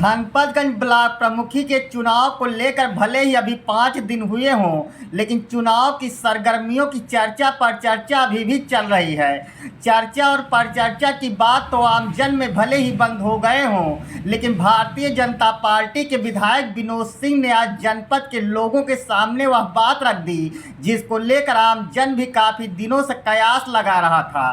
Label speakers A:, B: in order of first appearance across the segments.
A: Dhanpatganj block प्रमुखी के चुनाव को लेकर भले ही अभी 5 दिन हुए हों, लेकिन चुनाव की सरगर्मियों की चर्चा पर चर्चा अभी भी चल रही है। चर्चा और परिचर्चा की बात तो आमजन में भले ही बंद हो गए हों, लेकिन भारतीय जनता पार्टी के विधायक विनोद सिंह ने आज जनपद के लोगों के सामने वह बात रख दी जिसको लेकर आमजन भी काफ़ी दिनों से कयास लगा रहा था।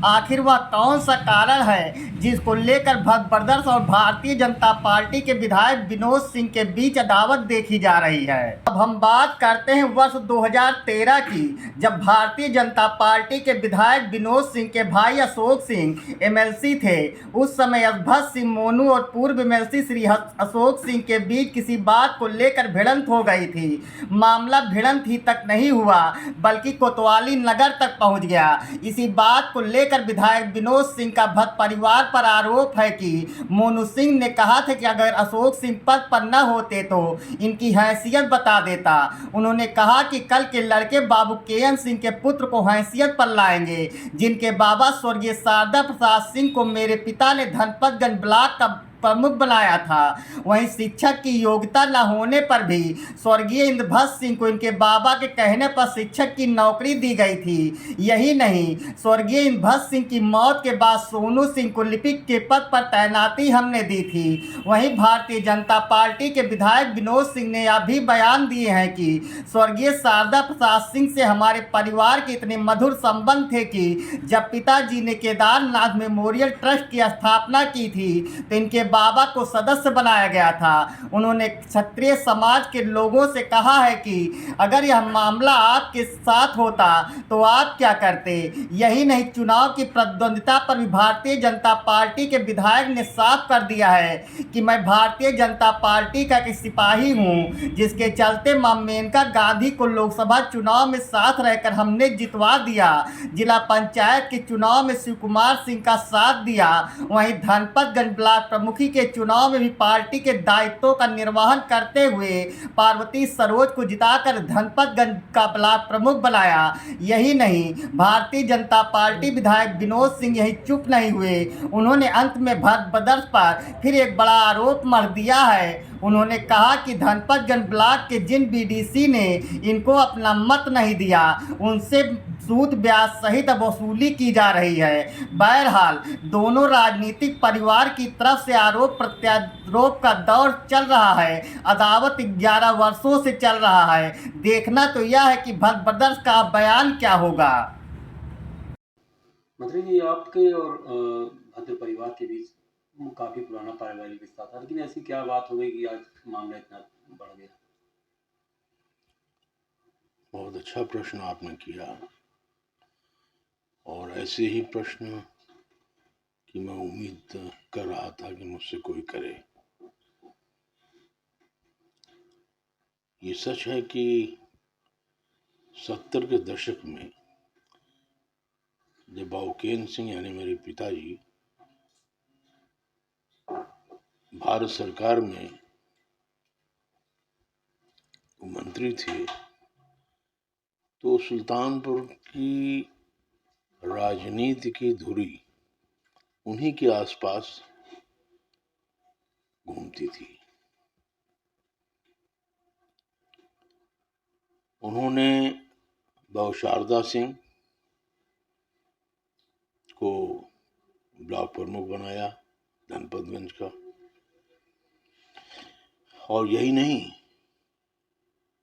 A: आखिर वह कौन सा कारण है जिसको लेकर भक्त ब्रदर्स और भारतीय जनता पार्टी के विधायक विनोद सिंह के बीच अदावत देखी जा रही है। अब हम बात करते हैं वर्ष 2013 की, जब भारतीय जनता पार्टी के विधायक विनोद सिंह के भाई अशोक सिंह एमएलसी थे। उस समय अभद्र सिंह मोनू और पूर्व एमएलसी श्री अशोक सिंह के बीच किसी बात को लेकर भिड़ंत हो गई थी। मामला भिड़ंत ही तक नहीं हुआ बल्कि कोतवाली नगर तक पहुंच गया। इसी बात को लेकर विधायक विनोद सिंह का भक्त परिवार पर आरोप है कि मोनू सिंह ने कहा था कि अगर अशोक सिंह पद पर न होते तो इनकी हैसियत बता देता। उन्होंने कहा कि कल के लड़के बाबू केएन सिंह के पुत्र को हैसियत पर लाएंगे, जिनके बाबा स्वर्गीय शारदा प्रसाद सिंह को मेरे पिता ने धनपतगंज ब्लॉक का प्रमुख बनाया था। वहीं शिक्षक की योग्यता न होने पर भी स्वर्गीय इंद्रभद्र सिंह को इनके बाबा के कहने पर शिक्षक की नौकरी दी गई थी। यही नहीं, स्वर्गीय इंद्रभद्र सिंह की मौत के बाद सोनू सिंह को लिपिक के पद पर तैनाती हमने दी थी। वहीं भारतीय जनता पार्टी के विधायक विनोद सिंह ने यह भी बयान दिए हैं कि स्वर्गीय शारदा प्रसाद सिंह से हमारे परिवार के इतने मधुर संबंध थे कि जब पिताजी ने केदारनाथ मेमोरियल ट्रस्ट की स्थापना की थी तो इनके बाबा को सदस्य बनाया गया था। उन्होंने क्षत्रिय समाज के लोगों से कहा है कि अगर यह मामला आपके साथ होता तो आप क्या करते। यही नहीं, चुनाव की प्रतिद्वंदिता पर भी भारतीय जनता पार्टी के विधायक ने साफ कर दिया है कि मैं भारतीय जनता पार्टी का एक सिपाही हूं, जिसके चलते मां मेनका गांधी को लोकसभा चुनाव में साथ रहकर हमने जितवा दिया। जिला पंचायत के चुनाव में शिव कुमार सिंह का साथ दिया। वहीं धनपतगंज ब्लॉक प्रमुखी के चुनाव में भी पार्टी के दायित्वों का निर्वहन करते हुए पार्वती सरोज को जिताकर धनपतगंज का ब्लॉक प्रमुख बनाया। यही नहीं, भारतीय जनता पार्टी विधायक विनोद सिंह यही चुप नहीं हुए। उन्होंने अंत में भक्त ब्रदर्स पर फिर एक बड़ा आरोप मढ़ दिया है। उन्होंने कहा कि धनपतगंज ब्लॉक के जिन बीडीसी ने इनको अपना मत नहीं दिया, उनसे सूद ब्याज सहित वसूली की जा रही है। बहरहाल दोनों राजनीतिक परिवार की तरफ से आरोप प्रत्यारोप का दौर चल रहा है। अदावत 11 वर्षों से चल रहा है। देखना तो यह है कि भक्त ब्रदर्स का बयान क्या होगा।
B: मंत्री जी, आपके और भद्र परिवार के बीच काफी पुराना पारिवारिक रिश्ता था, लेकिन ऐसी क्या बात हो गई कि आज मामला इतना बढ़ गया?
C: बहुत अच्छा प्रश्न आपने किया, और ऐसे ही प्रश्न की मैं उम्मीद कर रहा था कि मुझसे कोई करे। ये सच है कि 70 के दशक में जब बाबू केएन सिंह यानी मेरे पिताजी भारत सरकार में मंत्री थे, तो सुल्तानपुर की राजनीति की धुरी उन्हीं के आसपास घूमती थी। उन्होंने बाबू शारदा सिंह को ब्लॉक प्रमुख बनाया धनपतगंज का, और यही नहीं,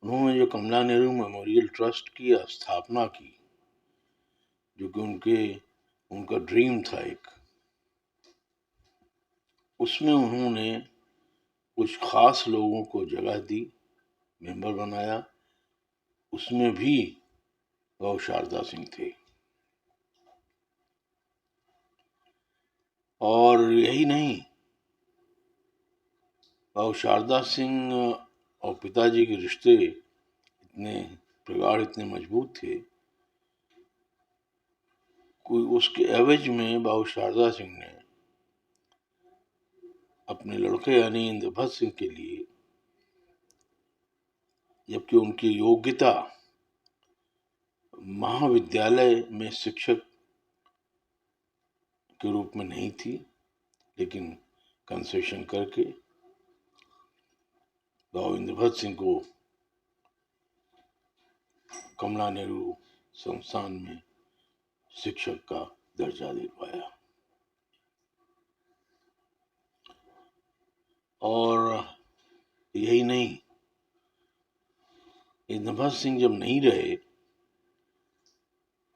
C: उन्होंने जो कमला नेहरू मेमोरियल ट्रस्ट की स्थापना की, जो कि उनका ड्रीम था एक, उसमें उन्होंने कुछ खास लोगों को जगह दी, मेंबर बनाया। उसमें भी बाबू शारदा सिंह थे। और यही नहीं, बाबू शारदा सिंह और पिताजी के रिश्ते इतने प्रगाढ़, इतने मजबूत थे, कोई उसके एवज में बाबू शारदा सिंह ने अपने लड़के यानी इंद्रभद्र सिंह के लिए, जबकि उनकी योग्यता महाविद्यालय में शिक्षक के रूप में नहीं थी, लेकिन कंसेशन करके भाऊ इंद्रभद्र सिंह को कमला नेहरू संस्थान में शिक्षक का दर्जा दिलवाया। और यही नहीं, इंद्रभद्र सिंह जब नहीं रहे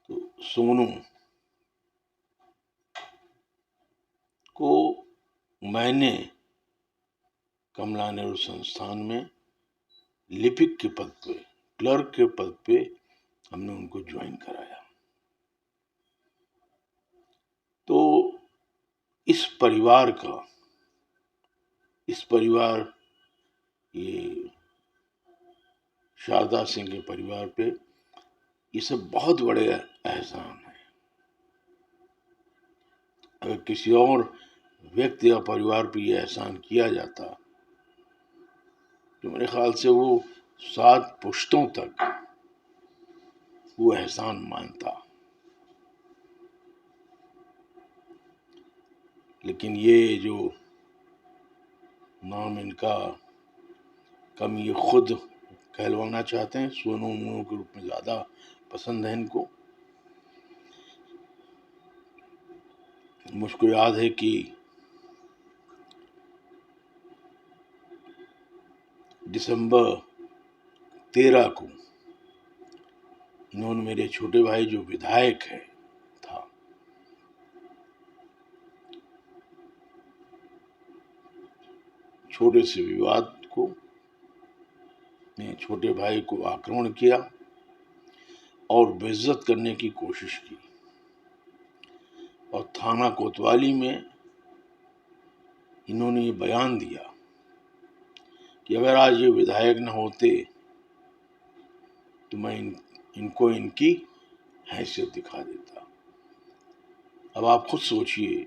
C: तो सोनू को मैंने कमला नेहरू संस्थान में लिपिक के पद पे, क्लर्क के पद पे हमने उनको ज्वाइन कराया। तो इस परिवार ये शारदा सिंह के परिवार पे ये सब बहुत बड़े एहसान है। अगर किसी और व्यक्ति या परिवार पे ये एहसान किया जाता तो मेरे ख्याल से वो 7 पुश्तों तक वो एहसान मानता। लेकिन ये जो नाम इनका कम ये खुद कहलवाना चाहते हैं, सोनू मोनू के रूप में ज्यादा पसंद है इनको। मुझको याद है कि दिसंबर 13 को इन्होंने मेरे छोटे भाई जो विधायक है था, छोटे से विवाद को ने छोटे भाई को आक्रमण किया और बेइज्जत करने की कोशिश की। और थाना कोतवाली में इन्होंने ये बयान दिया कि अगर आज ये विधायक न होते तो मैं इनको इनकी हैसियत दिखा देता। अब आप खुद सोचिए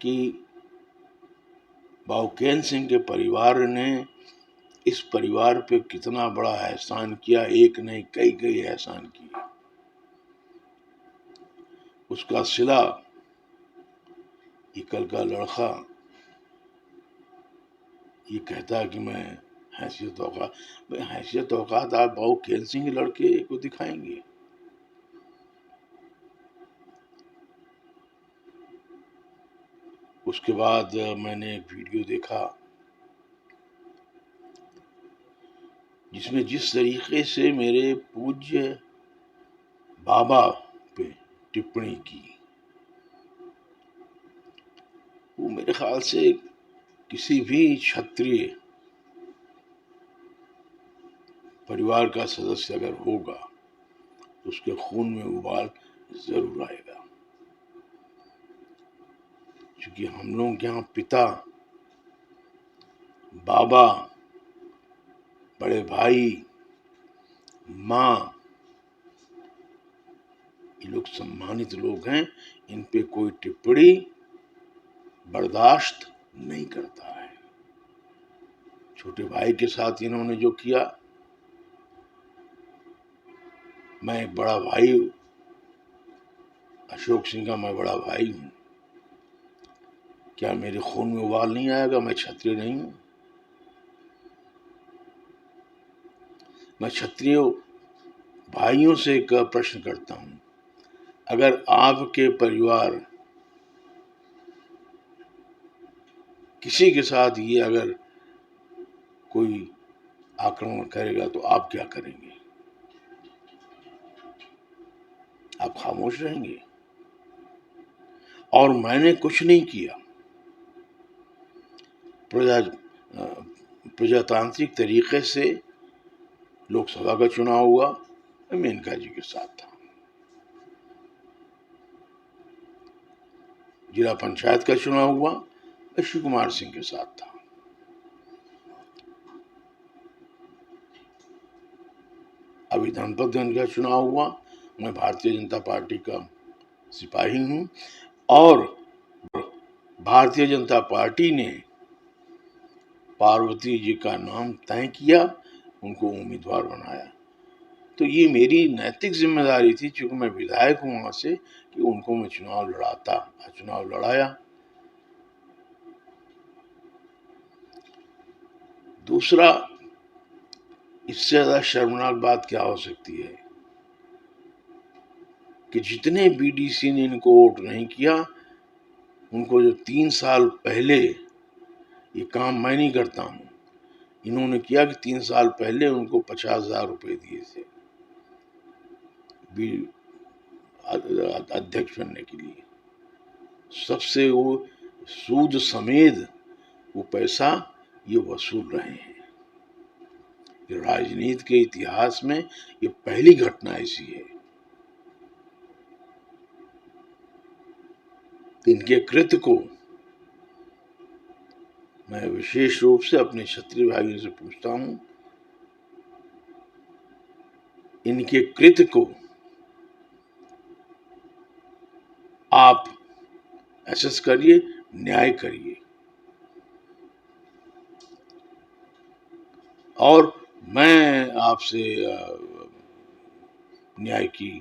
C: कि बाउकेन सिंह के परिवार ने इस परिवार पे कितना बड़ा एहसान किया, एक नहीं कई एहसान किए। उसका सिला ये कल का लड़का ये कहता कि मैं हैसियत औकात आप बाउकेन सिंह के लड़के को दिखाएंगे। उसके बाद मैंने एक वीडियो देखा जिसमें जिस तरीके से मेरे पूज्य बाबा पे टिप्पणी की, वो मेरे ख्याल से किसी भी क्षत्रिय परिवार का सदस्य अगर होगा तो उसके खून में उबाल जरूर आएगा। क्योंकि हम लोग के यहाँ पिता, बाबा, बड़े भाई, माँ, ये लोग सम्मानित लोग हैं। इन पे कोई टिप्पणी बर्दाश्त नहीं करता है। छोटे भाई के साथ इन्होंने जो किया, मैं एक बड़ा भाई, अशोक सिंह का मैं बड़ा भाई हूं, क्या मेरे खून में उबाल नहीं आएगा? मैं क्षत्रिय नहीं हूं? मैं क्षत्रिय भाइयों से एक प्रश्न करता हूं, अगर आपके परिवार किसी के साथ ये अगर कोई आक्रमण करेगा तो आप क्या करेंगे? आप खामोश रहेंगे? और मैंने कुछ नहीं किया। प्रजातांत्रिक तरीके से लोकसभा का चुनाव हुआ, मैं मेनका जी के साथ था। जिला पंचायत का चुनाव हुआ, मैं शिव कुमार सिंह के साथ था। अभी धनपतगंज का चुनाव हुआ, मैं भारतीय जनता पार्टी का सिपाही हूं और भारतीय जनता पार्टी ने पार्वती जी का नाम तय किया, उनको उम्मीदवार बनाया। तो ये मेरी नैतिक जिम्मेदारी थी, चूंकि मैं विधायक हूं वहां से, कि उनको मैं चुनाव लड़ाया। दूसरा, इससे ज्यादा शर्मनाक बात क्या हो सकती है कि जितने बीडीसी ने इनको वोट नहीं किया, उनको जो 3 साल पहले, ये काम मैं नहीं करता हूं, इन्होंने किया कि 3 साल पहले उनको 50,000 रुपए दिए थे अध्यक्ष बनने के लिए। सबसे वो सूद समेत वो पैसा ये वसूल रहे हैं। ये राजनीति के इतिहास में ये पहली घटना ऐसी है। इनके कृत्य को मैं विशेष रूप से अपने क्षत्रिय भाइयों से पूछता हूं, इनके कृत्य को आप एसेस करिए, न्याय करिए, और मैं आपसे न्याय की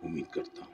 C: उम्मीद करता हूं।